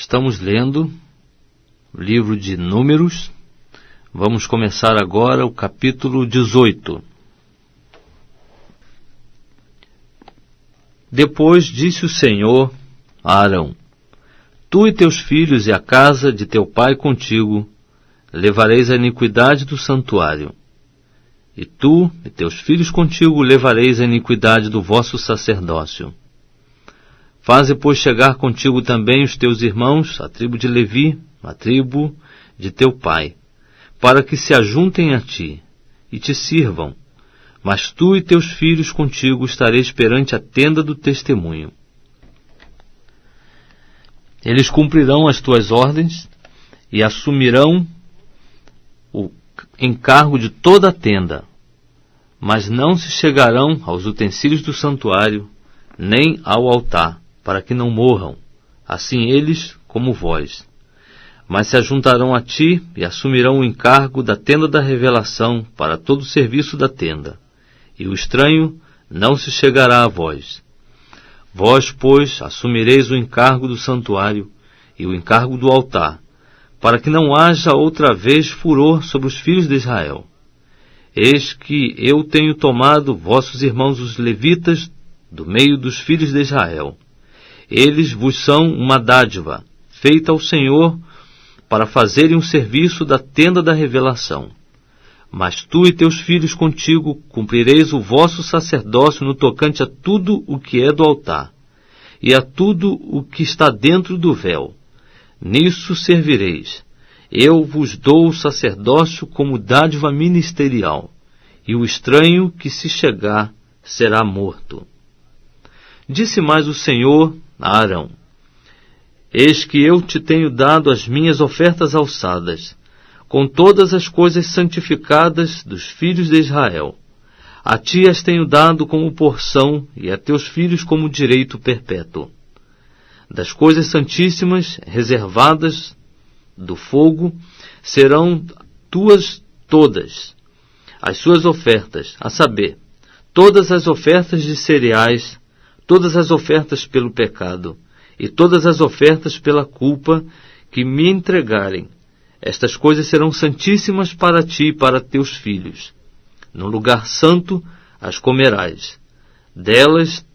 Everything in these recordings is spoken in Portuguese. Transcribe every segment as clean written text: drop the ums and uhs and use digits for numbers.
Estamos lendo o livro de Números. Vamos começar agora o capítulo 18. Depois disse o Senhor a Arão: Tu e teus filhos e a casa de teu pai contigo levareis a iniquidade do santuário. E tu e teus filhos contigo levareis a iniquidade do vosso sacerdócio. Faze, pois, chegar contigo também os teus irmãos, a tribo de Levi, a tribo de teu pai, para que se ajuntem a ti e te sirvam. Mas tu e teus filhos contigo estareis perante a tenda do testemunho. Eles cumprirão as tuas ordens e assumirão o encargo de toda a tenda, mas não se chegarão aos utensílios do santuário, nem ao altar, para que não morram, assim eles como vós. Mas se ajuntarão a ti e assumirão o encargo da tenda da revelação para todo o serviço da tenda, e o estranho não se chegará a vós. Vós, pois, assumireis o encargo do santuário e o encargo do altar, para que não haja outra vez furor sobre os filhos de Israel. Eis que eu tenho tomado vossos irmãos os levitas do meio dos filhos de Israel. Eles vos são uma dádiva, feita ao Senhor, para fazerem o serviço da tenda da revelação. Mas tu e teus filhos contigo cumprireis o vosso sacerdócio no tocante a tudo o que é do altar, e a tudo o que está dentro do véu. Nisso servireis. Eu vos dou o sacerdócio como dádiva ministerial, e o estranho que se chegar será morto. Disse mais o Senhor a Arão: Eis que eu te tenho dado as minhas ofertas alçadas, com todas as coisas santificadas dos filhos de Israel. A ti as tenho dado como porção, e a teus filhos como direito perpétuo. Das coisas santíssimas, reservadas do fogo, serão tuas todas as suas ofertas, a saber, todas as ofertas de cereais, todas as ofertas pelo pecado, e todas as ofertas pela culpa que me entregarem. Estas coisas serão santíssimas para ti e para teus filhos. No lugar santo as comerás. Delas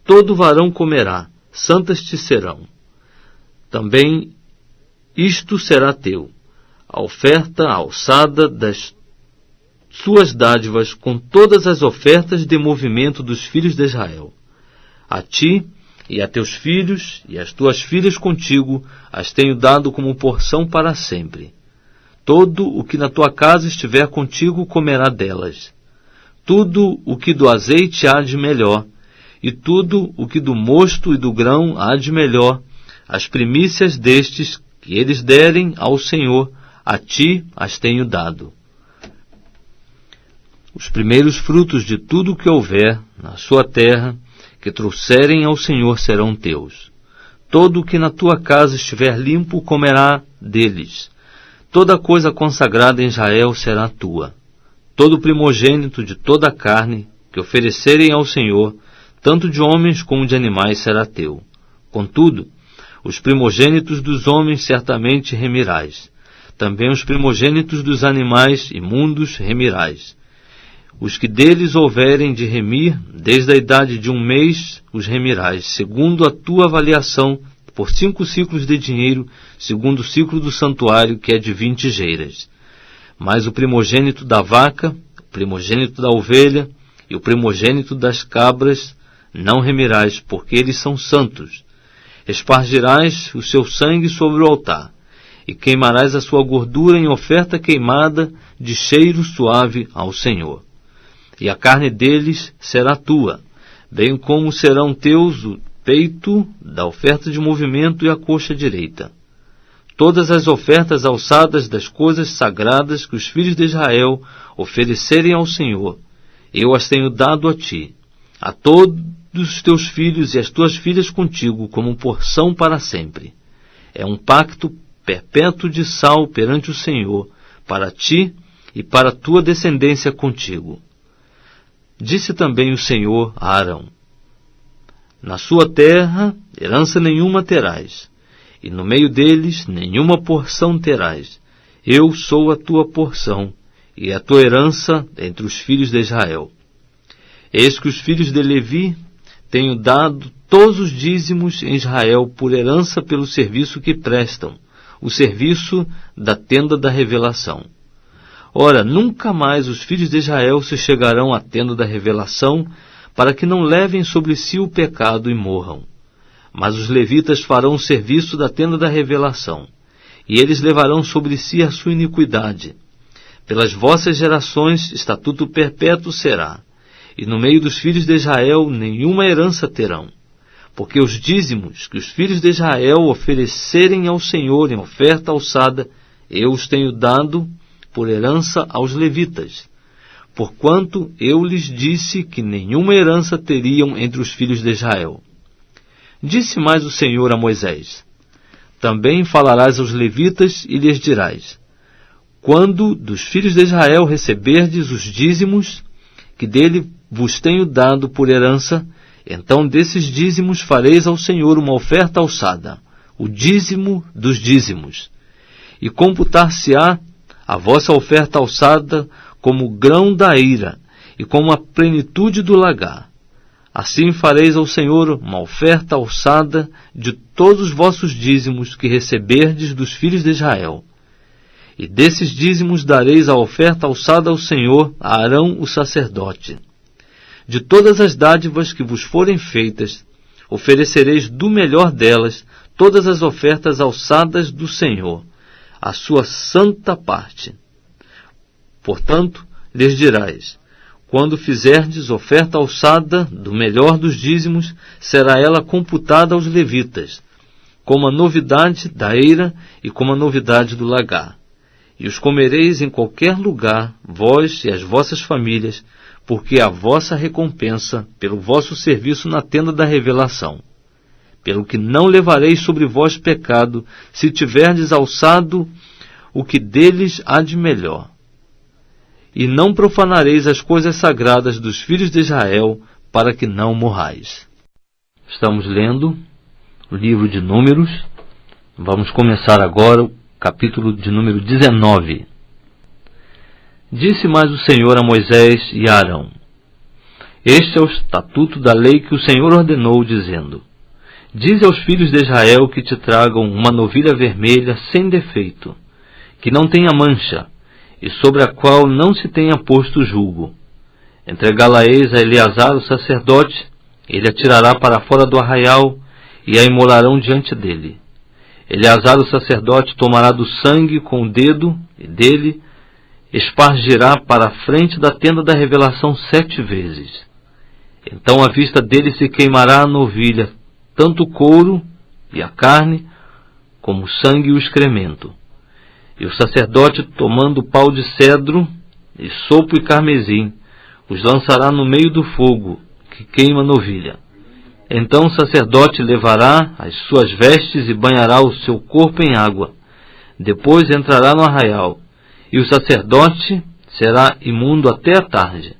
todo varão comerá, santas te serão. Também isto será teu, a oferta alçada das suas dádivas com todas as ofertas de movimento dos filhos de Israel. A ti e a teus filhos e as tuas filhas contigo as tenho dado como porção para sempre. Todo o que na tua casa estiver contigo comerá delas. Tudo o que do azeite há de melhor, e tudo o que do mosto e do grão há de melhor, as primícias destes que eles derem ao Senhor, a ti as tenho dado. Os primeiros frutos de tudo o que houver na sua terra, que trouxerem ao Senhor, serão teus. Todo o que na tua casa estiver limpo comerá deles. Toda coisa consagrada em Israel será tua. Todo primogênito de toda a carne que oferecerem ao Senhor, tanto de homens como de animais, será teu. Contudo, os primogênitos dos homens certamente remirás. Também os primogênitos dos animais imundos remirás. Os que deles houverem de remir, desde a idade de 1 mês, os remirás, segundo a tua avaliação, por 5 ciclos de dinheiro, segundo o ciclo do santuário, que é de 20 geiras. Mas o primogênito da vaca, o primogênito da ovelha e o primogênito das cabras não remirás, porque eles são santos. Espargirás o seu sangue sobre o altar, e queimarás a sua gordura em oferta queimada de cheiro suave ao Senhor. E a carne deles será tua, bem como serão teus o peito da oferta de movimento e a coxa direita. Todas as ofertas alçadas das coisas sagradas que os filhos de Israel oferecerem ao Senhor, eu as tenho dado a ti, a todos os teus filhos e as tuas filhas contigo, como porção para sempre. É um pacto perpétuo de sal perante o Senhor, para ti e para a tua descendência contigo. Disse também o Senhor a Arão: Na sua terra herança nenhuma terás, e no meio deles nenhuma porção terás. Eu sou a tua porção, e a tua herança entre os filhos de Israel. Eis que os filhos de Levi tenho dado todos os dízimos em Israel por herança pelo serviço que prestam, o serviço da tenda da revelação. Ora, nunca mais os filhos de Israel se chegarão à tenda da revelação, para que não levem sobre si o pecado e morram. Mas os levitas farão o serviço da tenda da revelação, e eles levarão sobre si a sua iniquidade. Pelas vossas gerações, estatuto perpétuo será, e no meio dos filhos de Israel nenhuma herança terão, porque os dízimos que os filhos de Israel oferecerem ao Senhor em oferta alçada, eu os tenho dado por herança aos levitas, porquanto eu lhes disse que nenhuma herança teriam entre os filhos de Israel. Disse mais o Senhor a Moisés: também falarás aos levitas e lhes dirás: quando dos filhos de Israel receberdes os dízimos, que dele vos tenho dado por herança, então desses dízimos fareis ao Senhor uma oferta alçada, o dízimo dos dízimos, e computar-se-á a vossa oferta alçada como o grão da eira, e como a plenitude do lagar. Assim fareis ao Senhor uma oferta alçada de todos os vossos dízimos que receberdes dos filhos de Israel. E desses dízimos dareis a oferta alçada ao Senhor a Arão o sacerdote. De todas as dádivas que vos forem feitas, oferecereis do melhor delas todas as ofertas alçadas do Senhor, a sua santa parte. Portanto, lhes dirás: quando fizerdes oferta alçada do melhor dos dízimos, será ela computada aos levitas, como a novidade da eira e como a novidade do lagar. E os comereis em qualquer lugar, vós e as vossas famílias, porque é a vossa recompensa pelo vosso serviço na tenda da revelação. Pelo que não levareis sobre vós pecado, se tiverdes alçado o que deles há de melhor. E não profanareis as coisas sagradas dos filhos de Israel, para que não morrais. Estamos lendo o livro de Números. Vamos começar agora o capítulo de número 19. Disse mais o Senhor a Moisés e a Arão: este é o estatuto da lei que o Senhor ordenou, dizendo: dize aos filhos de Israel que te tragam uma novilha vermelha sem defeito, que não tenha mancha, e sobre a qual não se tenha posto julgo. Entregá-la-eis a Eleazar o sacerdote, ele a tirará para fora do arraial, e a imolarão diante dele. Eleazar o sacerdote tomará do sangue com o dedo, e dele espargirá para a frente da tenda da revelação 7 vezes. Então à vista dele se queimará a novilha, tanto o couro e a carne, como o sangue e o excremento. E o sacerdote, tomando pau de cedro, e sopo e carmesim, os lançará no meio do fogo, que queima a novilha. Então o sacerdote levará as suas vestes e banhará o seu corpo em água. Depois entrará no arraial, e o sacerdote será imundo até a tarde.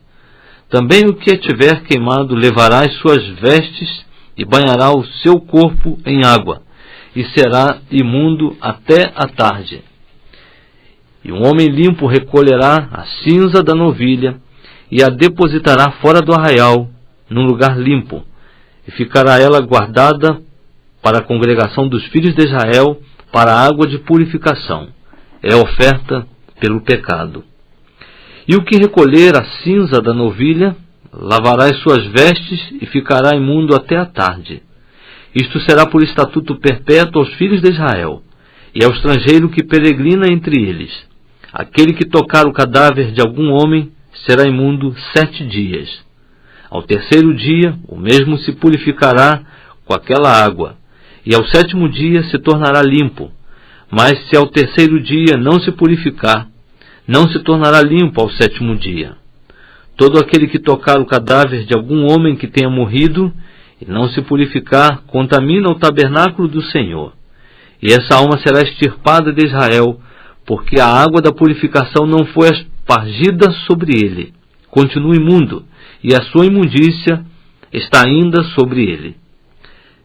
Também o que tiver queimado levará as suas vestes e banhará o seu corpo em água, e será imundo até a tarde. E um homem limpo recolherá a cinza da novilha e a depositará fora do arraial, num lugar limpo, e ficará ela guardada para a congregação dos filhos de Israel, para a água de purificação. É oferta pelo pecado. E o que recolher a cinza da novilha, lavará as suas vestes e ficará imundo até a tarde. Isto será por estatuto perpétuo aos filhos de Israel, e ao estrangeiro que peregrina entre eles. Aquele que tocar o cadáver de algum homem será imundo 7 dias. Ao terceiro dia, o mesmo se purificará com aquela água, e ao 7º dia se tornará limpo. Mas se ao terceiro dia não se purificar, não se tornará limpo ao 7º dia. Todo aquele que tocar o cadáver de algum homem que tenha morrido, e não se purificar, contamina o tabernáculo do Senhor. E essa alma será extirpada de Israel, porque a água da purificação não foi aspargida sobre ele. Continua imundo, e a sua imundícia está ainda sobre ele.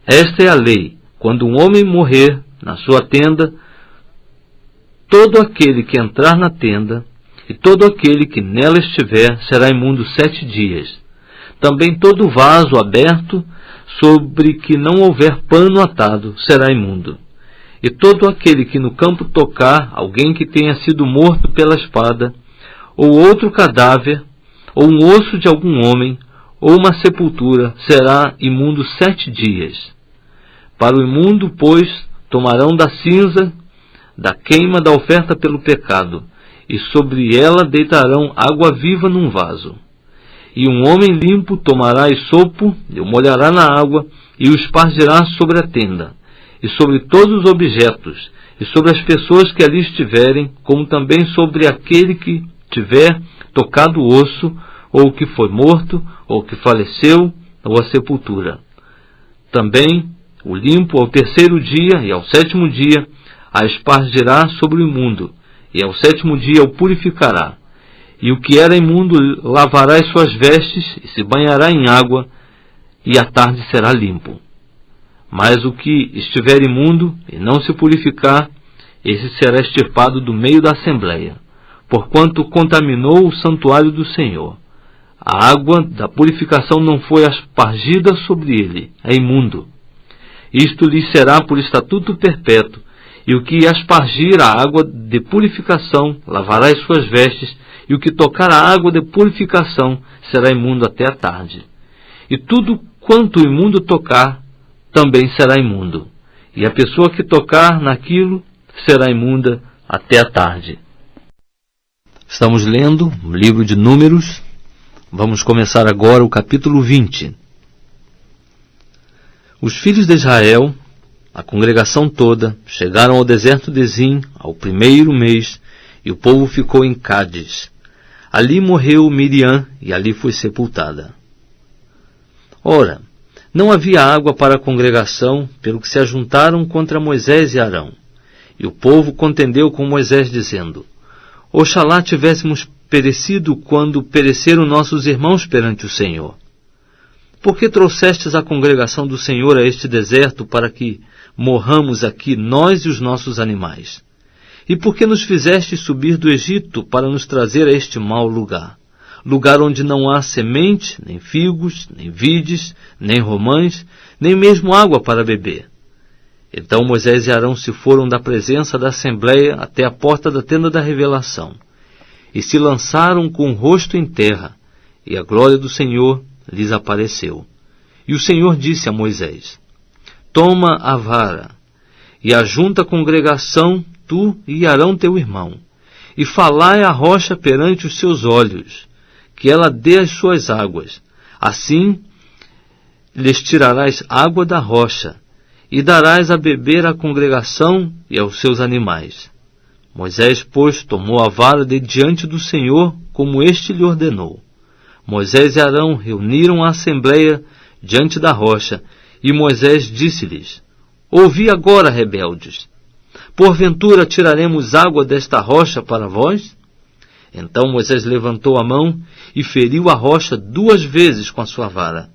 Esta é a lei: quando um homem morrer, na sua tenda, todo aquele que entrar na tenda, e todo aquele que nela estiver, será imundo 7 dias. Também todo vaso aberto, sobre que não houver pano atado, será imundo. E todo aquele que no campo tocar alguém que tenha sido morto pela espada, ou outro cadáver, ou um osso de algum homem, ou uma sepultura, será imundo 7 dias. Para o imundo, pois, tomarão da cinza, da queima da oferta pelo pecado, e sobre ela deitarão água viva num vaso. E um homem limpo tomará esopo, e o molhará na água, e o espargirá sobre a tenda, e sobre todos os objetos, e sobre as pessoas que ali estiverem, como também sobre aquele que tiver tocado o osso, ou que foi morto, ou que faleceu, ou a sepultura. Também o limpo ao 3º dia e ao 7º dia a espargirá sobre o imundo, e ao 7º dia o purificará. E o que era imundo lavará as suas vestes, e se banhará em água, e à tarde será limpo. Mas o que estiver imundo, e não se purificar, esse será extirpado do meio da assembleia, porquanto contaminou o santuário do Senhor. A água da purificação não foi aspargida sobre ele, é imundo. Isto lhe será por estatuto perpétuo, e o que aspargir a água de purificação lavará as suas vestes, e o que tocar a água de purificação será imundo até a tarde. E tudo quanto o imundo tocar, também será imundo. E a pessoa que tocar naquilo será imunda até a tarde. Estamos lendo o livro de Números. Vamos começar agora o capítulo 20. Os filhos de Israel, a congregação toda, chegaram ao deserto de Zim ao 1º mês, e o povo ficou em Cádiz. Ali morreu Miriam, e ali foi sepultada. Ora, não havia água para a congregação, pelo que se ajuntaram contra Moisés e Arão. E o povo contendeu com Moisés, dizendo: Oxalá tivéssemos perecido quando pereceram nossos irmãos perante o Senhor. Por que trouxestes a congregação do Senhor a este deserto para que morramos aqui nós e os nossos animais? E por que nos fizestes subir do Egito para nos trazer a este mau lugar? Lugar onde não há semente, nem figos, nem vides, nem romães, nem mesmo água para beber. Então Moisés e Arão se foram da presença da assembleia até a porta da tenda da revelação, e se lançaram com o rosto em terra, e a glória do Senhor lhes apareceu. E o Senhor disse a Moisés: Toma a vara, e ajunta a congregação, tu e Arão teu irmão, e falai a rocha perante os seus olhos, que ela dê as suas águas. Assim lhes tirarás água da rocha, e darás a beber à congregação e aos seus animais. Moisés, pois, tomou a vara de diante do Senhor, como este lhe ordenou. Moisés e Arão reuniram a assembleia diante da rocha, e Moisés disse-lhes: Ouvi agora, rebeldes, porventura tiraremos água desta rocha para vós? Então Moisés levantou a mão e feriu a rocha 2 vezes com a sua vara,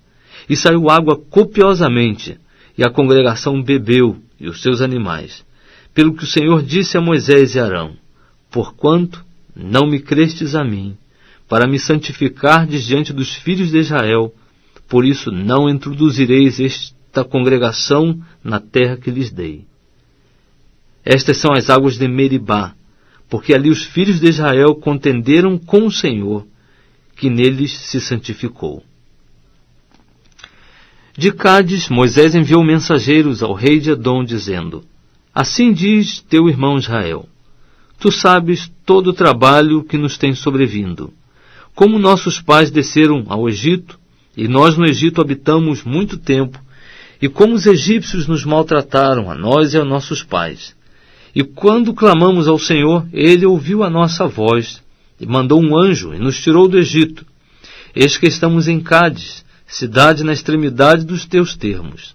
e saiu água copiosamente, e a congregação bebeu, e os seus animais. Pelo que o Senhor disse a Moisés e Arão: Porquanto não me crestes a mim, para me santificardes diante dos filhos de Israel, por isso não introduzireis esta congregação na terra que lhes dei. Estas são as águas de Meribá, porque ali os filhos de Israel contenderam com o Senhor, que neles se santificou. De Cádiz, Moisés enviou mensageiros ao rei de Edom, dizendo: Assim diz teu irmão Israel: Tu sabes todo o trabalho que nos tem sobrevindo. Como nossos pais desceram ao Egito, e nós no Egito habitamos muito tempo, e como os egípcios nos maltrataram, a nós e a nossos pais. E quando clamamos ao Senhor, ele ouviu a nossa voz, e mandou um anjo, e nos tirou do Egito. Eis que estamos em Cádiz, cidade na extremidade dos teus termos.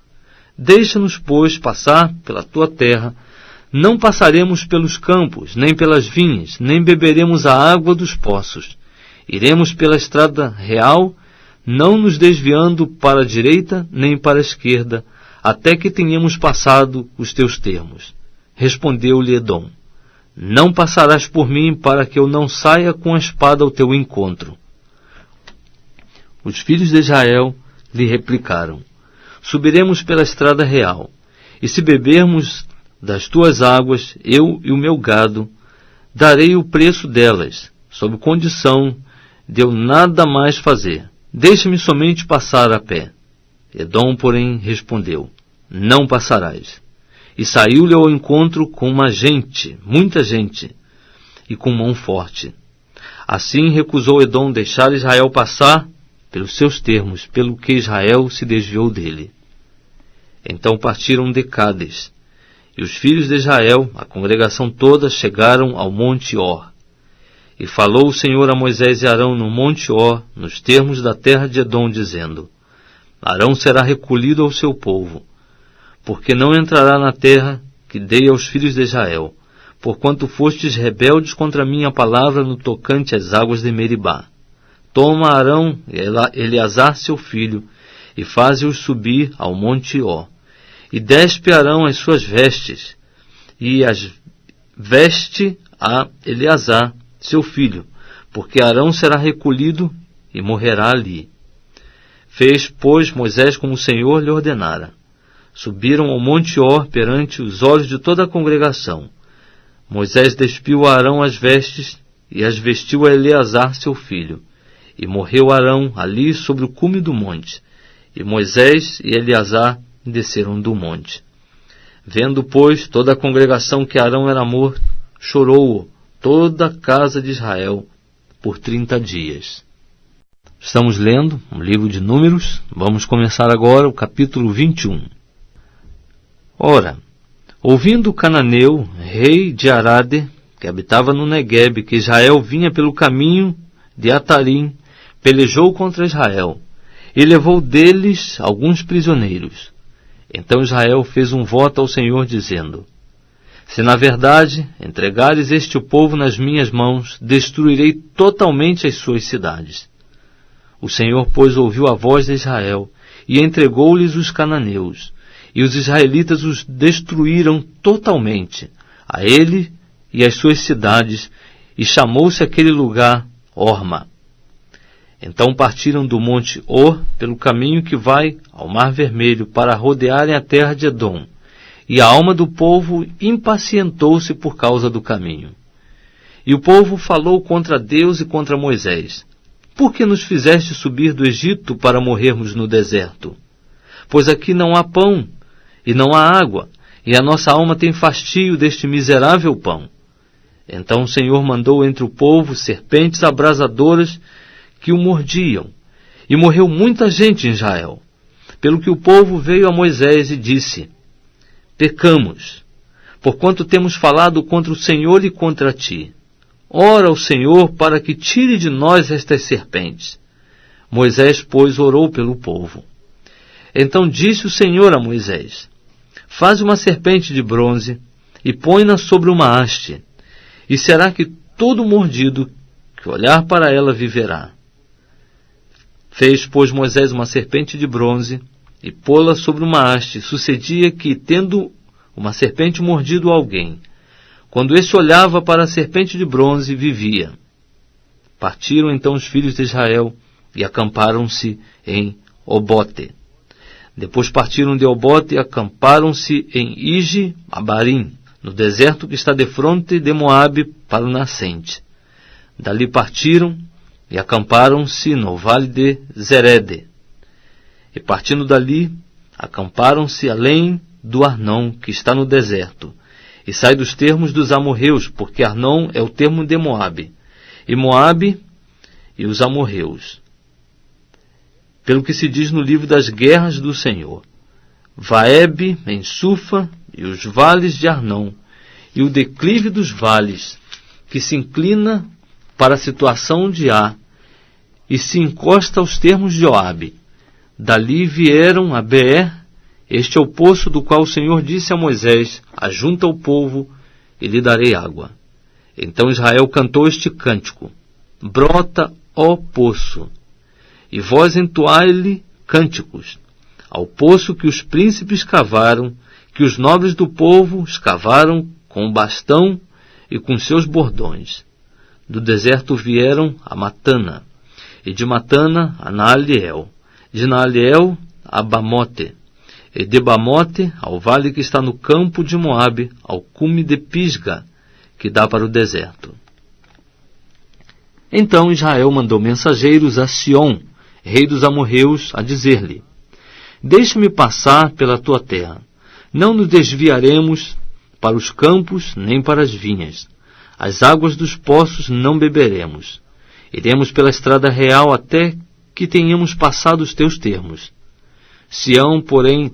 Deixa-nos, pois, passar pela tua terra. Não passaremos pelos campos, nem pelas vinhas, nem beberemos a água dos poços. Iremos pela estrada real, não nos desviando para a direita nem para a esquerda, até que tenhamos passado os teus termos. Respondeu-lhe Edom: Não passarás por mim para que eu não saia com a espada ao teu encontro. Os filhos de Israel lhe replicaram: Subiremos pela estrada real, e se bebermos das tuas águas, eu e o meu gado, darei o preço delas, sob condição de eu nada mais fazer. Deixa-me somente passar a pé. Edom, porém, respondeu: Não passarás. E saiu-lhe ao encontro com muita gente, e com mão forte. Assim recusou Edom deixar Israel passar pelos seus termos, pelo que Israel se desviou dele. Então partiram de Cádiz, e os filhos de Israel, a congregação toda, chegaram ao monte Or. E falou o Senhor a Moisés e Arão no monte Or, nos termos da terra de Edom, dizendo: Arão será recolhido ao seu povo, porque não entrará na terra que dei aos filhos de Israel, porquanto fostes rebeldes contra a minha palavra no tocante às águas de Meribá. Toma Arão e Eleazar seu filho, e faze-os subir ao monte Ó, e despe Arão as suas vestes, e as veste a Eleazar seu filho, porque Arão será recolhido e morrerá ali. Fez, pois, Moisés como o Senhor lhe ordenara. Subiram ao monte Or perante os olhos de toda a congregação. Moisés despiu a Arão as vestes, e as vestiu a Eleazar seu filho. E morreu Arão ali sobre o cume do monte. E Moisés e Eleazar desceram do monte. Vendo, pois, toda a congregação que Arão era morto, chorou toda a casa de Israel por 30 dias. Estamos lendo o livro de Números. Vamos começar agora o capítulo 21. Ora, ouvindo Cananeu, rei de Arade, que habitava no Neguebe, que Israel vinha pelo caminho de Atarim, pelejou contra Israel, e levou deles alguns prisioneiros. Então Israel fez um voto ao Senhor, dizendo: Se na verdade entregares este povo nas minhas mãos, destruirei totalmente as suas cidades. O Senhor, pois, ouviu a voz de Israel, e entregou-lhes os cananeus, e os israelitas os destruíram totalmente, a ele e as suas cidades, e chamou-se aquele lugar Horma. Então partiram do monte Or pelo caminho que vai ao Mar Vermelho, para rodearem a terra de Edom, e a alma do povo impacientou-se por causa do caminho. E o povo falou contra Deus e contra Moisés: Por que nos fizeste subir do Egito para morrermos no deserto? Pois aqui não há pão, e não há água, e a nossa alma tem fastio deste miserável pão. Então o Senhor mandou entre o povo serpentes abrasadoras que o mordiam, e morreu muita gente em Israel. Pelo que o povo veio a Moisés e disse: Pecamos, porquanto temos falado contra o Senhor e contra ti. Ora ao Senhor para que tire de nós estas serpentes. Moisés, pois, orou pelo povo. Então disse o Senhor a Moisés: Faz uma serpente de bronze e põe-na sobre uma haste, e será que todo mordido que olhar para ela viverá. Fez, pois, Moisés uma serpente de bronze e pô-la sobre uma haste. Sucedia que, tendo uma serpente mordido alguém, quando esse olhava para a serpente de bronze, vivia. Partiram então os filhos de Israel e acamparam-se em Obote. Depois partiram de Obote e acamparam-se em Ije-Abarim, no deserto que está defronte de Moabe para o nascente. Dali partiram e acamparam-se no vale de Zerede. E partindo dali, acamparam-se além do Arnão, que está no deserto, e sai dos termos dos amorreus, porque Arnão é o termo de Moabe, e Moabe e os amorreus. Pelo que se diz no livro das guerras do Senhor: Vaebe em Sufa, e os vales de Arnão, e o declive dos vales, que se inclina para a situação de Á, e se encosta aos termos de Joabe. Dali vieram a Beer. Este é o poço do qual o Senhor disse a Moisés: Ajunta o povo e lhe darei água. Então Israel cantou este cântico: Brota, ó poço, e vós entoai-lhe cânticos, ao poço que os príncipes cavaram, que os nobres do povo escavaram com o bastão e com seus bordões. Do deserto vieram a Matana, e de Matana a Naaliel, de Naaliel a Bamote, e de Bamote ao vale que está no campo de Moabe, ao cume de Pisga, que dá para o deserto. Então Israel mandou mensageiros a Sion, rei dos amorreus, a dizer-lhe: Deixa-me passar pela tua terra. Não nos desviaremos para os campos nem para as vinhas. As águas dos poços não beberemos. Iremos pela estrada real até que tenhamos passado os teus termos. Sião, porém,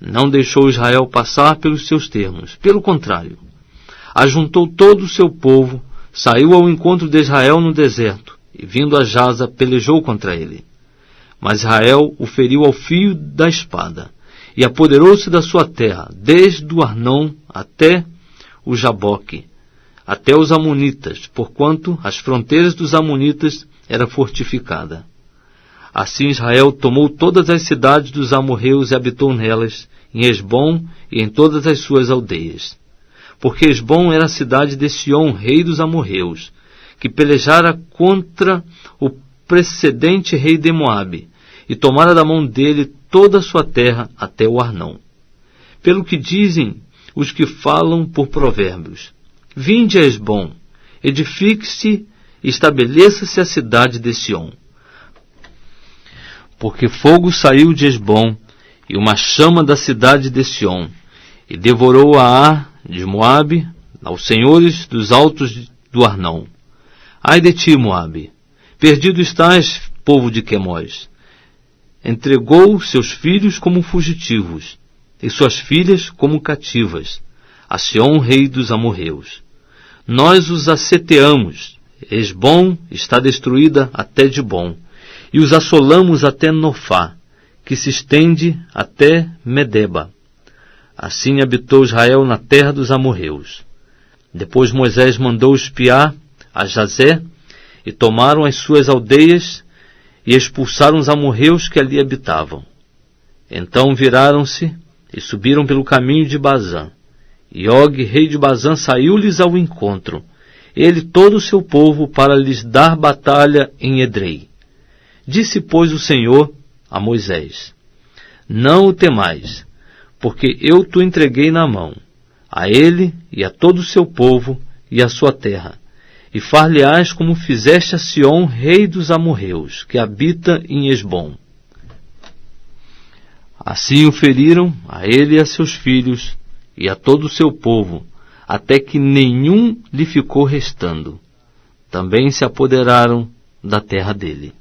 não deixou Israel passar pelos seus termos. Pelo contrário, ajuntou todo o seu povo, saiu ao encontro de Israel no deserto, e vindo a Jaza, pelejou contra ele. Mas Israel o feriu ao fio da espada, e apoderou-se da sua terra, desde o Arnon até o Jaboque, até os Amonitas, porquanto as fronteiras dos Amonitas era fortificada. Assim Israel tomou todas as cidades dos amorreus e habitou nelas, em Hesbom e em todas as suas aldeias. Porque Hesbom era a cidade de Sion, rei dos amorreus, que pelejara contra o precedente rei de Moabe, e tomara da mão dele toda a sua terra até o Arnon. Pelo que dizem os que falam por provérbios: Vinde a Hesbom, edifique-se e estabeleça-se a cidade de Sion. Porque fogo saiu de Hesbom, e uma chama da cidade de Sion, e devorou a Ar de Moabe, aos senhores dos altos do Arnon. Ai de ti, Moabe! Perdido estás, povo de Quemós! Entregou seus filhos como fugitivos, e suas filhas como cativas, a Sion, rei dos amorreus. Nós os asseteamos, Hesbom está destruída até Dibom, e os assolamos até Nofá, que se estende até Medeba. Assim habitou Israel na terra dos amorreus. Depois Moisés mandou espiar a Jazé, e tomaram as suas aldeias, e expulsaram os amorreus que ali habitavam. Então viraram-se, e subiram pelo caminho de Bazã. E Og, rei de Bazã, saiu-lhes ao encontro, ele e todo o seu povo, para lhes dar batalha em Edrei. Disse, pois, o Senhor a Moisés: Não o temais, porque eu te entreguei na mão, a ele e a todo o seu povo e a sua terra, e far-lhe-ás como fizeste a Sion, rei dos amorreus, que habita em Hesbom. Assim o feriram, a ele e a seus filhos, e a todo o seu povo, até que nenhum lhe ficou restando. Também se apoderaram da terra dele.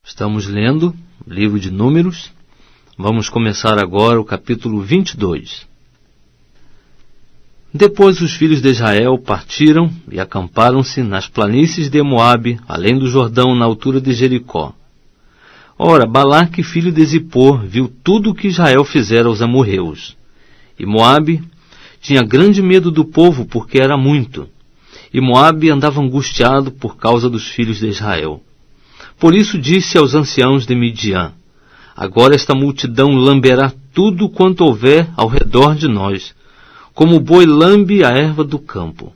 Estamos lendo o livro de Números. Vamos começar agora o capítulo 22. Depois os filhos de Israel partiram e acamparam-se nas planícies de Moabe, além do Jordão, na altura de Jericó. Ora, Balaque, filho de Zippor, viu tudo o que Israel fizera aos amorreus. E Moabe tinha grande medo do povo, porque era muito. E Moabe andava angustiado por causa dos filhos de Israel. Por isso disse aos anciãos de Midian: Agora esta multidão lamberá tudo quanto houver ao redor de nós, como o boi lambe a erva do campo.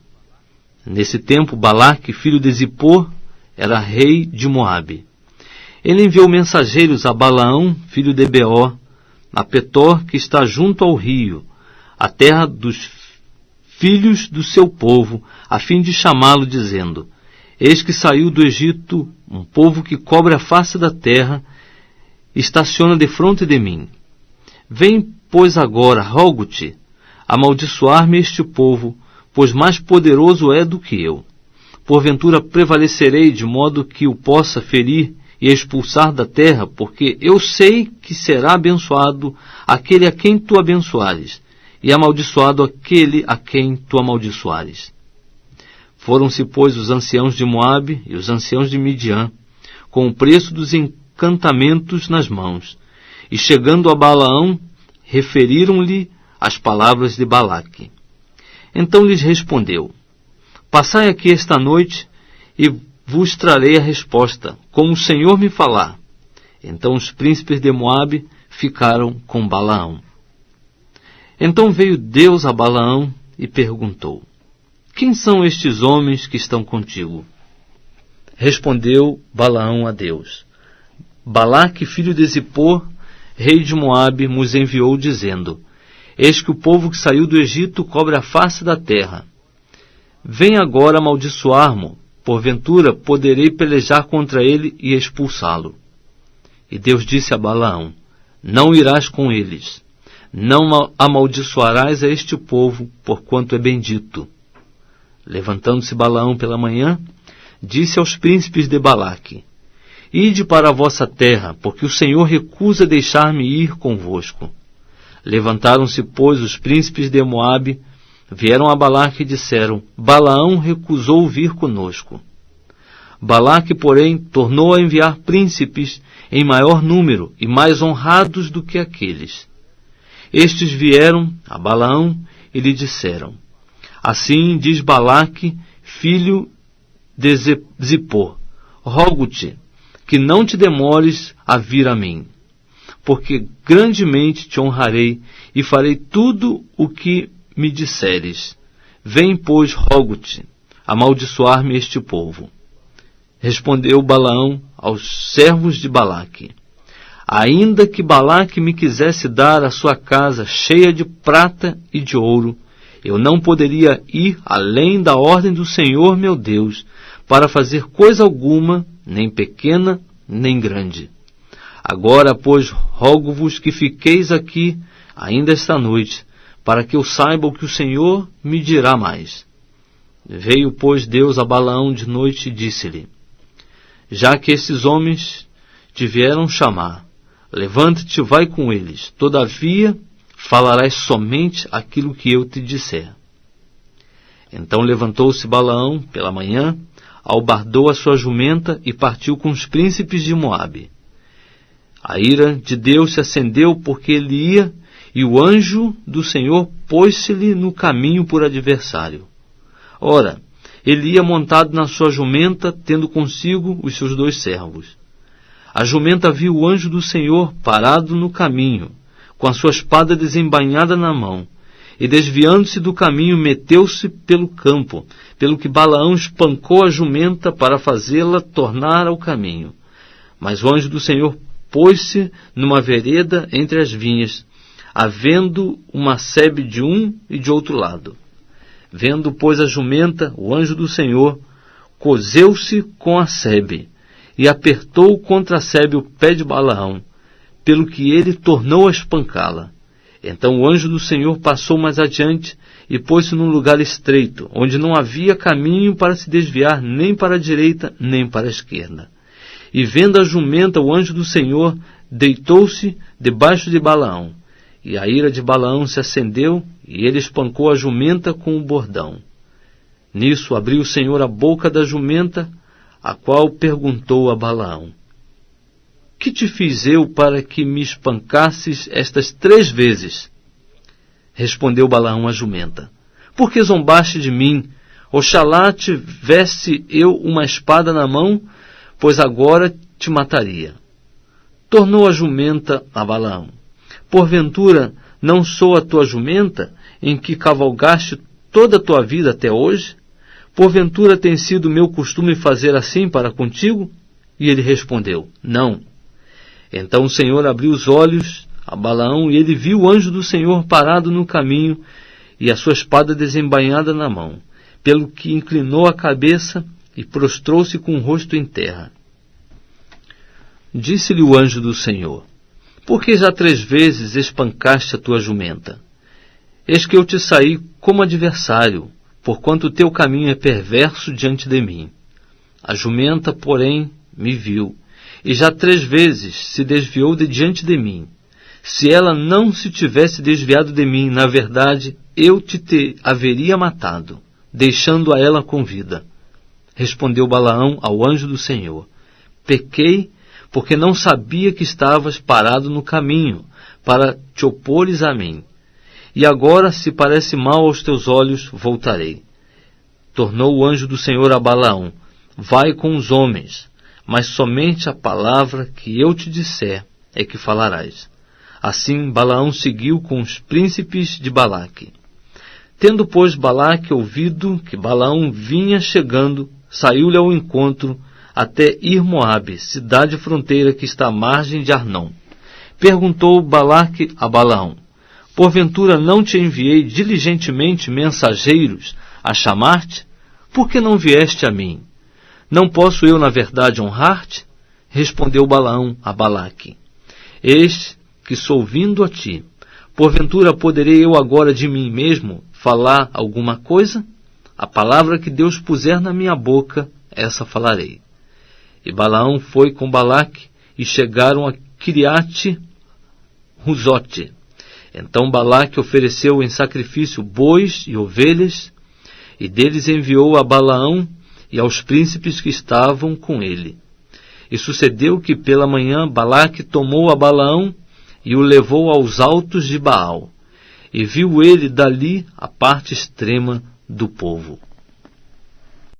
Nesse tempo, Balaque, filho de Zippor, era rei de Moabe. Ele enviou mensageiros a Balaão, filho de Beor, a Petor, que está junto ao rio, a terra dos filhos do seu povo, a fim de chamá-lo, dizendo: Eis que saiu do Egito um povo que cobre a face da terra, estaciona defronte de mim. Vem, pois, agora, rogo-te, amaldiçoar-me este povo, pois mais poderoso é do que eu. Porventura prevalecerei de modo que o possa ferir e expulsar da terra, porque eu sei que será abençoado aquele a quem tu abençoares, e amaldiçoado aquele a quem tu amaldiçoares. Foram-se, pois, os anciãos de Moabe e os anciãos de Midian, com o preço dos encantamentos nas mãos, e chegando a Balaão, referiram-lhe as palavras de Balaque. Então lhes respondeu: Passai aqui esta noite, e vos trarei a resposta, como o Senhor me falar. Então os príncipes de Moabe ficaram com Balaão. Então veio Deus a Balaão e perguntou: quem são estes homens que estão contigo? Respondeu Balaão a Deus: Balaque, filho de Zippor, rei de Moabe, nos enviou, dizendo: Eis que o povo que saiu do Egito cobre a face da terra. Vem agora amaldiçoar-mo, porventura poderei pelejar contra ele e expulsá-lo. E Deus disse a Balaão: Não irás com eles, não amaldiçoarás a este povo, porquanto é bendito. Levantando-se Balaão pela manhã, disse aos príncipes de Balaque: Ide para a vossa terra, porque o Senhor recusa deixar-me ir convosco. Levantaram-se, pois, os príncipes de Moabe, vieram a Balaque e disseram: Balaão recusou vir conosco. Balaque, porém, tornou a enviar príncipes em maior número e mais honrados do que aqueles. Estes vieram a Balaão e lhe disseram: Assim diz Balaque, filho de Zippor: Rogo-te que não te demores a vir a mim, porque grandemente te honrarei e farei tudo o que me disseres. Vem, pois, rogo-te, amaldiçoar-me este povo. Respondeu Balaão aos servos de Balaque: Ainda que Balaque me quisesse dar a sua casa cheia de prata e de ouro, eu não poderia ir além da ordem do Senhor meu Deus, para fazer coisa alguma, nem pequena, nem grande. Agora, pois, rogo-vos que fiqueis aqui ainda esta noite, para que eu saiba o que o Senhor me dirá mais. Veio, pois, Deus a Balaão de noite e disse-lhe: Já que estes homens te vieram chamar, levanta-te e vai com eles, todavia falarás somente aquilo que eu te disser. Então levantou-se Balaão pela manhã, albardou a sua jumenta e partiu com os príncipes de Moabe. A ira de Deus se acendeu porque ele ia, e o anjo do Senhor pôs-se-lhe no caminho por adversário. Ora, ele ia montado na sua jumenta, tendo consigo os seus 2 servos. A jumenta viu o anjo do Senhor parado no caminho, com a sua espada desembainhada na mão, e desviando-se do caminho, meteu-se pelo campo, pelo que Balaão espancou a jumenta para fazê-la tornar ao caminho. Mas o anjo do Senhor pôs-se numa vereda entre as vinhas, havendo uma sebe de um e de outro lado. Vendo, pois, a jumenta, o anjo do Senhor coseu-se com a sebe, e apertou contra a sebe o pé de Balaão, pelo que ele tornou a espancá-la. Então o anjo do Senhor passou mais adiante e pôs-se num lugar estreito, onde não havia caminho para se desviar nem para a direita nem para a esquerda. E vendo a jumenta, o anjo do Senhor deitou-se debaixo de Balaão. E a ira de Balaão se acendeu, e ele espancou a jumenta com o bordão. Nisso abriu o Senhor a boca da jumenta, a qual perguntou a Balaão: Que te fiz eu para que me espancasses estas 3 vezes? Respondeu Balaão à jumenta: Por que zombaste de mim? Oxalá tivesse eu uma espada na mão, pois agora te mataria. Tornou a jumenta a Balaão: Porventura não sou a tua jumenta, em que cavalgaste toda a tua vida até hoje? Porventura tem sido meu costume fazer assim para contigo? E ele respondeu: Não. Então o Senhor abriu os olhos a Balaão, e ele viu o anjo do Senhor parado no caminho, e a sua espada desembainhada na mão, pelo que inclinou a cabeça e prostrou-se com o rosto em terra. Disse-lhe o anjo do Senhor: Por que já 3 vezes espancaste a tua jumenta? Eis que eu te saí como adversário, porquanto o teu caminho é perverso diante de mim. A jumenta, porém, me viu, e já 3 vezes se desviou de diante de mim. Se ela não se tivesse desviado de mim, na verdade, eu te haveria matado, deixando-a ela com vida. Respondeu Balaão ao anjo do Senhor: Pequei, porque não sabia que estavas parado no caminho, para te opores a mim. E agora, se parece mal aos teus olhos, voltarei. Tornou o anjo do Senhor a Balaão: Vai com os homens, mas somente a palavra que eu te disser é que falarás. Assim Balaão seguiu com os príncipes de Balaque. Tendo, pois, Balaque ouvido que Balaão vinha chegando, saiu-lhe ao encontro até ir Moabe, cidade fronteira que está à margem de Arnon. Perguntou Balaque a Balaão: porventura não te enviei diligentemente mensageiros a chamar-te? Por que não vieste a mim? Não posso eu, na verdade, honrar-te? Respondeu Balaão a Balaque: eis que sou vindo a ti. Porventura poderei eu agora de mim mesmo falar alguma coisa? A palavra que Deus puser na minha boca, essa falarei. E Balaão foi com Balaque, e chegaram a Quiriate-Huzote. Então Balaque ofereceu em sacrifício bois e ovelhas, e deles enviou a Balaão e aos príncipes que estavam com ele. E sucedeu que pela manhã Balaque tomou a Balaão e o levou aos altos de Baal, e viu ele dali a parte extrema do povo.